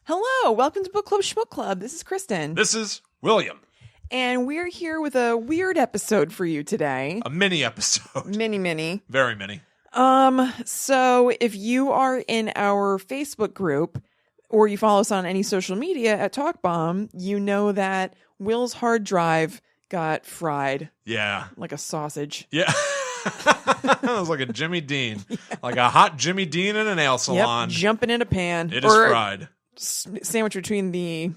Hello, welcome to Book Club Schmook Club. This is Kristen. This is William. And we're here with a weird episode for you today. A mini episode. Mini. Very mini. So if you are in our Facebook group or you follow us on any social media at Talk Bomb, you know that Will's hard drive got fried. Yeah. Like a sausage. Yeah. It was like a Jimmy Dean. Yeah. Like a hot Jimmy Dean in a nail salon. Yep, jumping in a pan. It is fried. Sandwich between the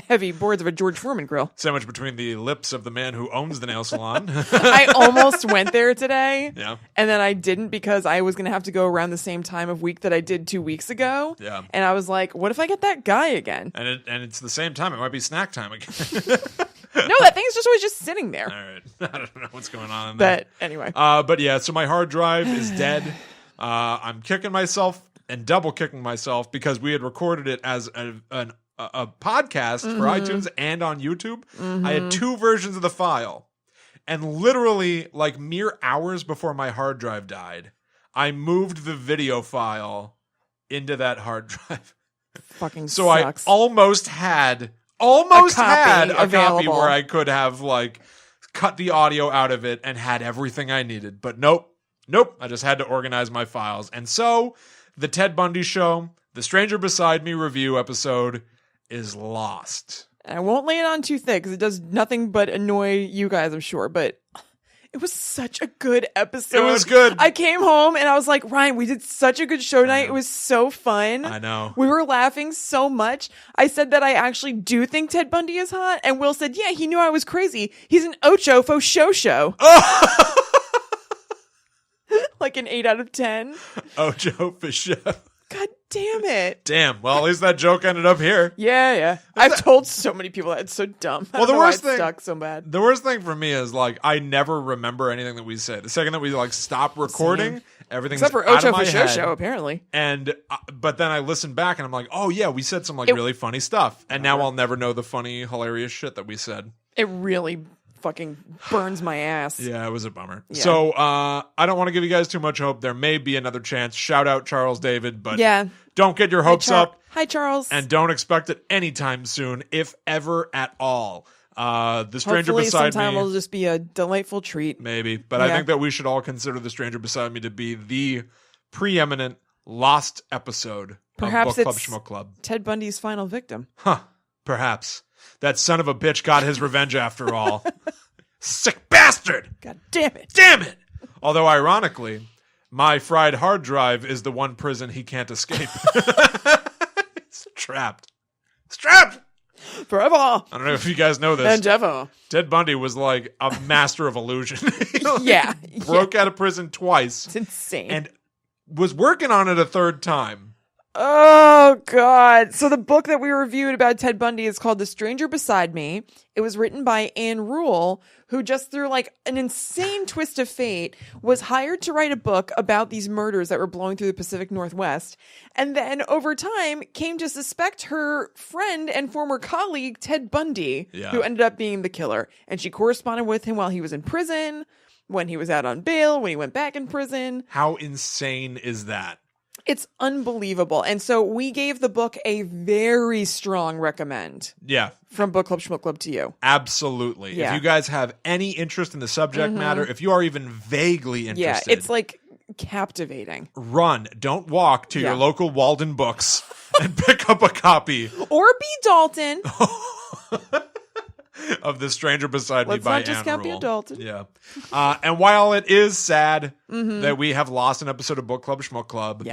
heavy boards of a George Foreman grill. Sandwich between the lips of the man who owns the nail salon. I almost went there today. Yeah. And then I didn't because I was going to have to go around the same time of week that I did 2 weeks ago. Yeah. And I was like, what if I get that guy again? And it's the same time. It might be snack time again. No, that thing's just always just sitting there. All right. I don't know what's going on there. But anyway. But yeah, so my hard drive is dead. I'm kicking myself and double kicking myself because we had recorded it as a podcast for iTunes and on YouTube. I had 2 versions of the file. And literally, like mere hours before my hard drive died, I moved the video file into that hard drive. Fucking so sucks. I almost had a copy where I could have like cut the audio out of it and had everything I needed. But nope. I just had to organize my files. And so the Ted Bundy show, the Stranger Beside Me review episode is lost. And I won't lay it on too thick because it does nothing but annoy you guys, I'm sure. But it was such a good episode. It was good. I came home and I was like, Ryan, we did such a good show tonight. It was so fun. I know. We were laughing so much. I said that I actually do think Ted Bundy is hot. And Will said, yeah, he knew I was crazy. He's an ocho fo show. Oh! Like an 8 out of 10. Ocho for sure. God damn it. Damn. Well, at least that joke ended up here. Yeah. I've told so many people that. It's so dumb. Well, the worst thing stuck so bad. The worst thing for me is like I never remember anything that we say. The second that we like stop recording, everything's except for out Ocho of my for head. Show, apparently. And but then I listen back and I'm like, oh yeah, we said some like really funny stuff, and now I'll never know the funny, hilarious shit that we said. It really fucking burns my ass. Yeah, it was a bummer. Yeah. So I don't want to give you guys too much hope. There may be another chance. Shout out Charles David, but don't get your hopes up. Hi, Charles. And don't expect it anytime soon, if ever at all. The Stranger Hopefully Beside sometime Me will just be a delightful treat. Maybe, but I think that we should all consider The Stranger Beside Me to be the preeminent lost episode Perhaps of Book Club it's Schmook Club. Ted Bundy's final victim. Huh. Perhaps. That son of a bitch got his revenge after all. Sick bastard! God damn it. Damn it! Although, ironically, my fried hard drive is the one prison he can't escape. It's trapped. It's trapped! Forever. I don't know if you guys know this. And ever. Ted Bundy was like a master of illusion. Yeah. Broke out of prison twice. It's insane. And was working on it a third time. Oh, God. So the book that we reviewed about Ted Bundy is called The Stranger Beside Me. It was written by Anne Rule, who just through like an insane twist of fate was hired to write a book about these murders that were blowing through the Pacific Northwest. And then over time came to suspect her friend and former colleague, Ted Bundy, who ended up being the killer. And she corresponded with him while he was in prison, when he was out on bail, when he went back in prison. How insane is that? It's unbelievable. And so we gave the book a very strong recommend. Yeah. From Book Club Schmook Club to you. Absolutely. Yeah. If you guys have any interest in the subject matter, if you are even vaguely interested. Yeah, it's like captivating. Run. Don't walk to your local Walden Books and pick up a copy. Or be Dalton. Of The Stranger Beside Me by Anne Rule. Let's not discount be a Dalton. Yeah. And while it is sad that we have lost an episode of Book Club Schmook Club,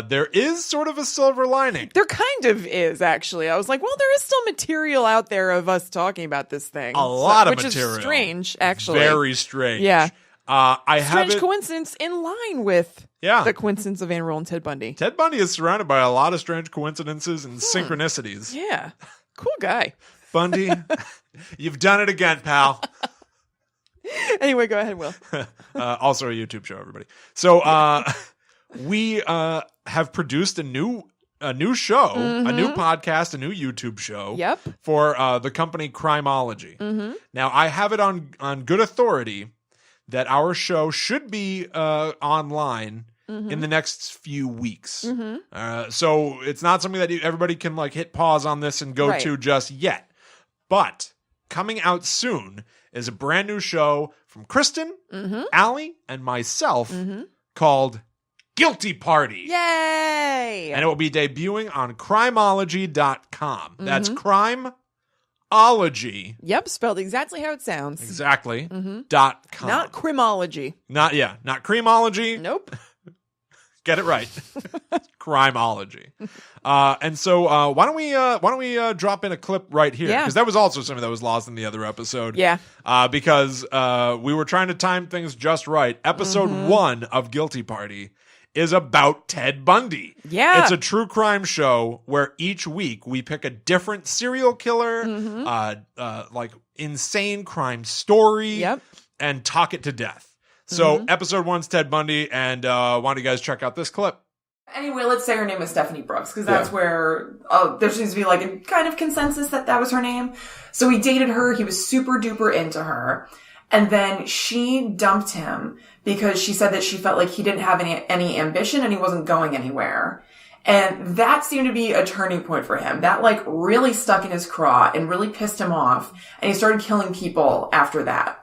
there is sort of a silver lining. There kind of is, actually. I was like, well, there is still material out there of us talking about this thing. A lot of material. material. Which is strange, actually. Very strange. Yeah. Strange coincidence in line with the coincidence of Anne Rule and Ted Bundy. Ted Bundy is surrounded by a lot of strange coincidences and synchronicities. Yeah. Cool guy. Bundy, you've done it again, pal. Anyway, go ahead, Will. Also a YouTube show, everybody. So we have produced a new show, a new podcast, a new YouTube show for the company Crimeology. Now, I have it on good authority that our show should be online in the next few weeks. So it's not something that everybody can like hit pause on this and go to just yet. But coming out soon is a brand new show from Kristen, Allie, and myself called Guilty Party. Yay! And it will be debuting on crimeology.com. That's crimeology. Yep, spelled exactly how it sounds. Exactly. .com. Not crimology. Not creamology. Nope. Get it right. Crimeology. And so why don't we drop in a clip right here? Yeah. Because that was also something that was lost in the other episode. Yeah. Because we were trying to time things just right. Episode 1 of Guilty Party is about Ted Bundy. Yeah. It's a true crime show where each week we pick a different serial killer, like insane crime story, and talk it to death. So episode 1's Ted Bundy, and why don't you guys check out this clip? Anyway, let's say her name is Stephanie Brooks, because that's where there seems to be like a kind of consensus that that was her name. So he dated her. He was super duper into her. And then she dumped him because she said that she felt like he didn't have any ambition and he wasn't going anywhere. And that seemed to be a turning point for him. That like really stuck in his craw and really pissed him off. And he started killing people after that.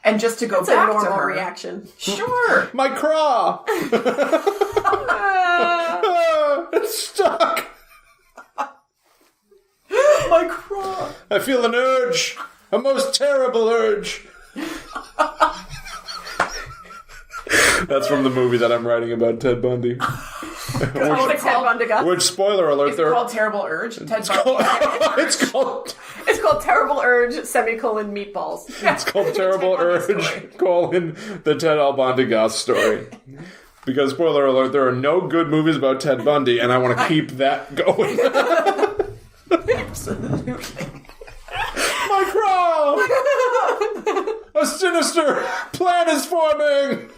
And just to go back to her reaction. Sure. My craw! It's stuck! My craw. I feel an urge. A most terrible urge. That's from the movie that I'm writing about Ted Bundy. Ted Bundy. Which, spoiler alert, It's called Terrible Urge. Ted Bundy. It's called Terrible Urge, meatballs. It's called Terrible Urge, the Ted Bundy goth story. Because, spoiler alert, there are no good movies about Ted Bundy, and I want to keep that going. Absolutely. My craw! A sinister plan is forming!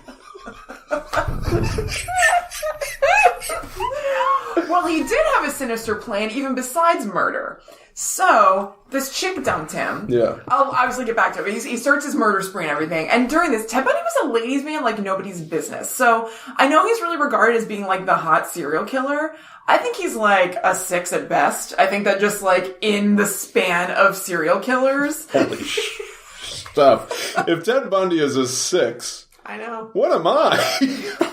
Well, he did have a sinister plan even besides murder. So, this chick dumped him. Yeah. I'll obviously get back to it. He starts his murder spree and everything. And during this, Ted Bundy was a ladies' man like nobody's business. So, I know he's really regarded as being like the hot serial killer. I think he's like a 6 at best. I think that just like in the span of serial killers. Holy stuff. If Ted Bundy is a 6... I know. What am I?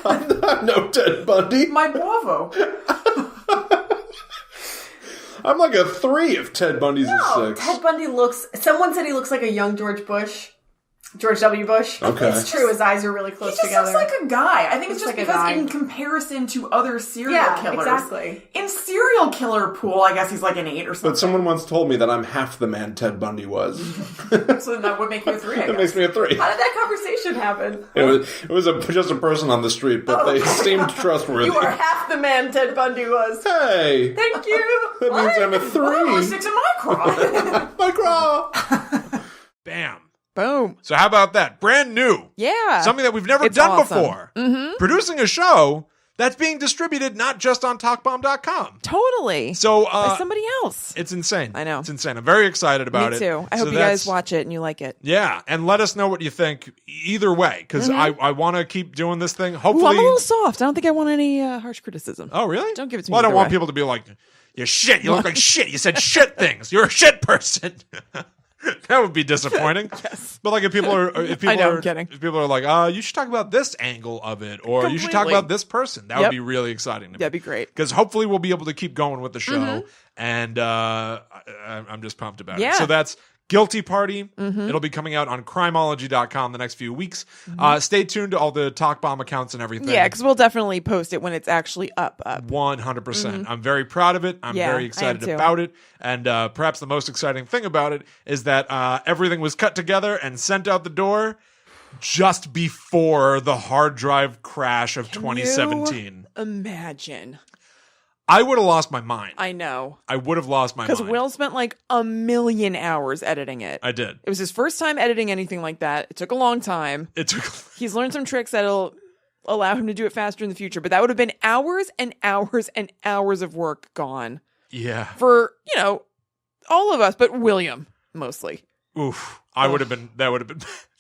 I'm no Ted Bundy. My bravo. I'm like a 3 if Ted Bundy's a 6. Ted Bundy someone said he looks like a young George W. Bush. Okay. It's true, his eyes are really close He just together. looks like a guy. I think it's Looks just like a because guy. in comparison to other serial killers. Exactly. In serial killer pool, I guess he's like an 8 or something. But someone once told me that I'm half the man Ted Bundy was. So then that would make you a 3, I That guess. makes me a 3. How did that conversation happen? It was just a person on the street, but they seemed trustworthy. You are half the man Ted Bundy was. Hey! Thank you. That means I'm a 3. Well, 6 in my craw. My craw! Bam. Boom. So how about that? Brand new. Yeah. Something that we've never It's done awesome. before. Producing a show that's being distributed not just on TalkBomb.com. Totally. So By somebody else. it's insane. I know. It's insane. I'm very excited about Me it. too. I So hope you guys watch it and you like it. Yeah, and let us know what you think either way, because I want to keep doing this thing. Ooh, Hopefully, I'm a little soft. I don't think I want any harsh criticism. Oh, really? Don't give it to me Well, I don't either want way. people to be like, "You're shit. You look like shit. You said shit things. You're a shit person." That would be disappointing. Yes. But like if people are I'm kidding. if people are like, you should talk about this angle of it, or you should talk Completely. about this person. That would Yep. be really exciting to me. That'd be great. Because hopefully we'll be able to keep going with the show, and I'm just pumped about it. Yeah. So that's Guilty Party. It'll be coming out on crimeology.com the next few weeks. Stay tuned to all the Talk Bomb accounts and everything. Yeah, because we'll definitely post it when it's actually up. 100%. I'm very proud of it. I'm Yeah, I very am excited too. about it. And perhaps the most exciting thing about it is that everything was cut together and sent out the door just before the hard drive crash of 2017. Imagine. I would have lost my mind. I know. I would have lost my mind. Because Will spent like 1,000,000 hours editing it. I did. It was his first time editing anything like that. It took a long time. It took... He's learned some tricks that'll allow him to do it faster in the future, but that would have been hours and hours and hours of work gone Yeah. for, all of us, but William mostly. Oof. That would have been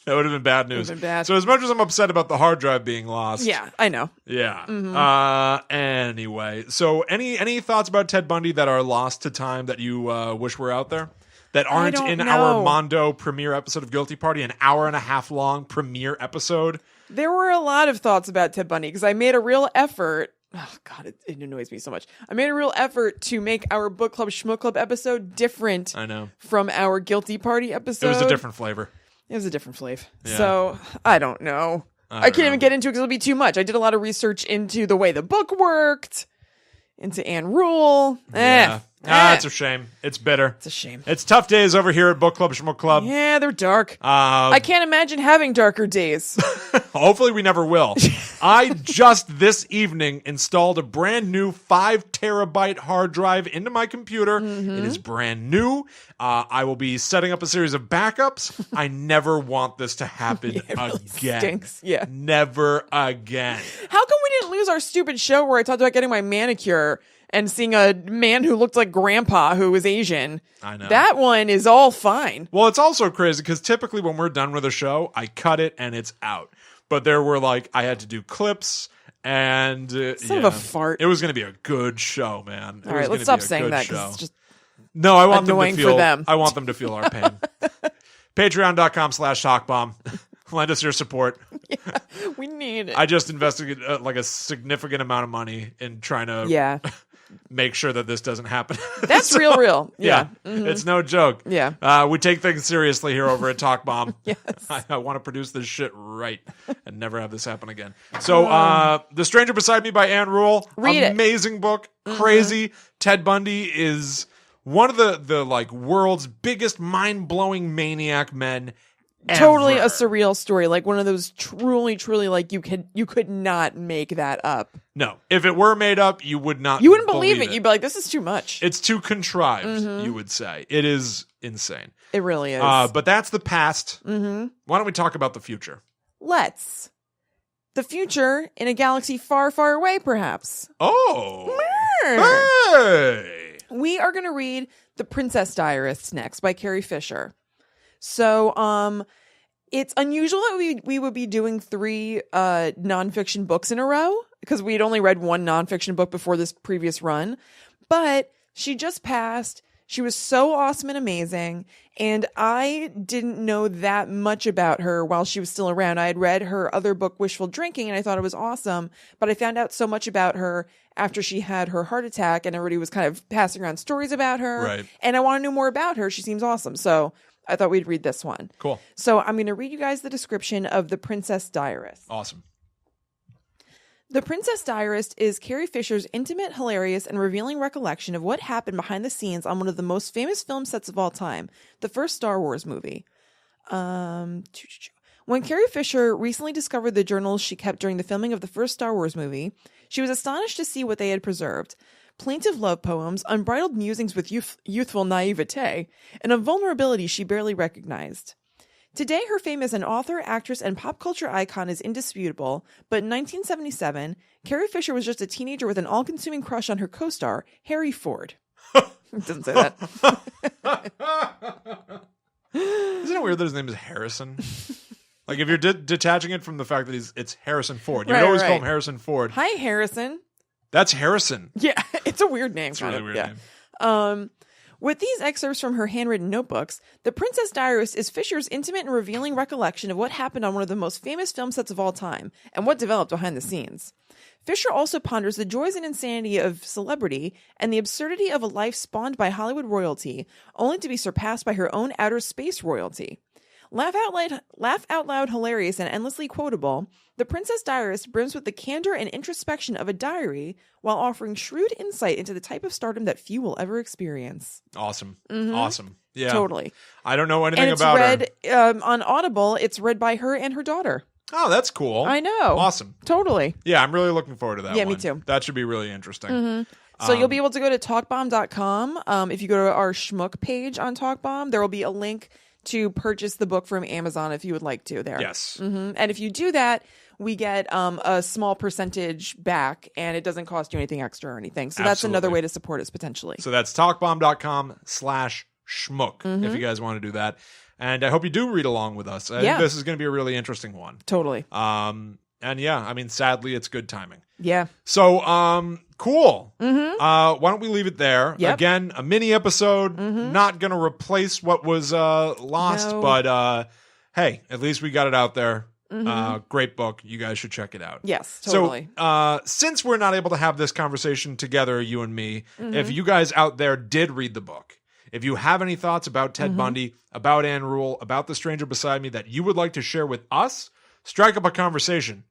That would have been bad news. been bad. So as much as I'm upset about the hard drive being lost. Yeah, I know. Yeah. Anyway, so any thoughts about Ted Bundy that are lost to time that you wish were out there? That aren't don't in know. our Mondo premiere episode of Guilty Party, an hour and a half long premiere episode. There were a lot of thoughts about Ted Bundy because I made a real effort. Oh, God, it annoys me so much. I made a real effort to make our Book Club Schmook Club episode different I know. from our Guilty Party episode. It was a different flavor. It was a different flavor. Yeah. So, I don't know. I can't even get into it because it'll be too much. I did a lot of research into the way the book worked, into Anne Rule. Yeah. It's a shame. It's bitter. It's a shame. It's tough days over here at Book Club Schmook Club. Yeah, they're dark. I can't imagine having darker days. Hopefully we never will. I just this evening installed a brand new 5 terabyte hard drive into my computer. It is brand new. I will be setting up a series of backups. I never want this to happen really again. stinks. Yeah. Never again. How come we didn't lose our stupid show where I talked about getting my manicure and seeing a man who looked like grandpa who was Asian? I know. That one is all fine. Well, it's also crazy because typically when we're done with a show, I cut it and it's out. But there were I had to do clips and Son of a fart. It was going to be a good show, man. All right, let's stop saying that because it's just no, I want annoying them to feel. for them. I want them to feel our pain. Patreon.com/talkbomb. Lend us your support. we need it. I just invested a significant amount of money in trying to make sure that this doesn't happen. That's So, real. Yeah. It's no joke. Yeah. We take things seriously here over at Talk Bomb. Yes. I want to produce this shit right and never have this happen again. So, The Stranger Beside Me by Anne Rule. Read it. Amazing book. Crazy. Ted Bundy is one of the world's biggest mind-blowing maniac men Totally ever. a surreal story, like one of those truly you could not make that up. No, if it were made up, you would not. You wouldn't believe it. You'd be like, "This is too much." It's too contrived. You would say it is insane. It really is. But that's the past. Why don't we talk about the future? Let's. The future in a galaxy far, far away, perhaps. Oh, hey! We are going to read The Princess Diarists next by Carrie Fisher. So, it's unusual that we would be doing 3 nonfiction books in a row because we'd only read 1 nonfiction book before this previous run. But she just passed. She was so awesome and amazing. And I didn't know that much about her while she was still around. I had read her other book, Wishful Drinking, and I thought it was awesome. But I found out so much about her after she had her heart attack and everybody was kind of passing around stories about her. Right. And I want to know more about her. She seems awesome. So I thought we'd read this one. Cool. So I'm going to read you guys the description of The Princess Diarist. Awesome. The Princess Diarist is Carrie Fisher's intimate, hilarious, and revealing recollection of what happened behind the scenes on one of the most famous film sets of all time, the first Star Wars movie. When Carrie Fisher recently discovered the journals she kept during the filming of the first Star Wars movie, she was astonished to see what they had preserved. Plaintive love poems, unbridled musings with youthful naivete, and a vulnerability she barely recognized. Today, her fame as an author, actress, and pop culture icon is indisputable, but in 1977, Carrie Fisher was just a teenager with an all-consuming crush on her co-star, Harry Ford. It doesn't say that. Isn't it weird that his name is Harrison? Like, if you're detaching it from the fact that it's Harrison Ford, you Right, could always call right. him Harrison Ford. Hi, Harrison. That's Harrison. Yeah, it's a weird name. It's a really weird name. name. With these excerpts from her handwritten notebooks, The Princess Diarist is Fisher's intimate and revealing recollection of what happened on one of the most famous film sets of all time and what developed behind the scenes. Fisher also ponders the joys and insanity of celebrity and the absurdity of a life spawned by Hollywood royalty, only to be surpassed by her own outer space royalty. Laugh out loud hilarious and endlessly quotable, The Princess Diarist brims with the candor and introspection of a diary while offering shrewd insight into the type of stardom that few will ever experience. Awesome. Awesome. Yeah. Totally. I don't know anything And it's about read her. on Audible. It's read by her and her daughter. Oh, that's cool. I know. Awesome. Totally. Yeah, I'm really looking forward to that Yeah, one. me too. That should be really interesting. So you'll be able to go to talkbomb.com. If you go to our Schmook page on Talkbomb, there will be a link to purchase the book from Amazon if you would like to there. Yes. And if you do that, we get a small percentage back, and it doesn't cost you anything extra or anything. So that's another Absolutely. way to support us potentially. So that's talkbomb.com/Schmook. schmook if you guys want to do that. And I hope you do read along with us. I Yeah. think this is going to be a really interesting one. Totally. And yeah, I mean, sadly, it's good timing. Yeah. So, cool. Why don't we leave it there? Yep. Again, a mini episode, not going to replace what was lost, No. but hey, at least we got it out there. Great book. You guys should check it out. Yes, totally. So, since we're not able to have this conversation together, you and me, if you guys out there did read the book, if you have any thoughts about Ted Bundy, about Anne Rule, about The Stranger Beside Me that you would like to share with us, strike up a conversation.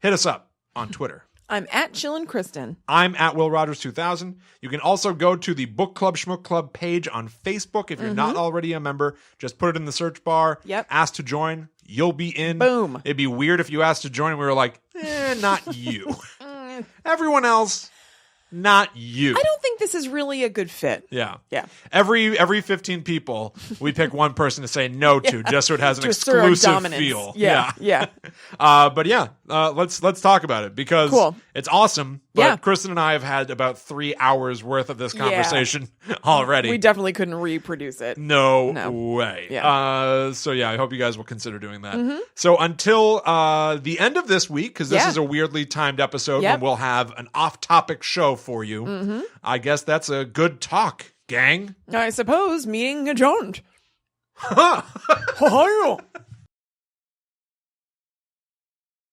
Hit us up on Twitter. I'm at Chillin' Kristen. I'm at Will Rogers 2000. You can also go to the Book Club Schmook Club page on Facebook. If you're not already a member, just put it in the search bar. Yep. Ask to join. You'll be in. Boom. It'd be weird if you asked to join and we were like, not you. Everyone else, not you. I don't think this is really a good fit. Yeah. Yeah. Every 15 people, we pick one person to say no to, just so it has an To assert our exclusive dominance. feel. Yeah. Yeah. But yeah, let's talk about it because Cool. it's awesome. But Yeah. Kristen and I have had about 3 hours worth of this conversation already. We definitely couldn't reproduce it. No No. way. Yeah. So yeah, I hope you guys will consider doing that. So until the end of this week, because this Yeah. is a weirdly timed episode Yep. when we'll have an off-topic show for you. I guess that's a good talk, gang. I suppose meeting adjourned. Ohio.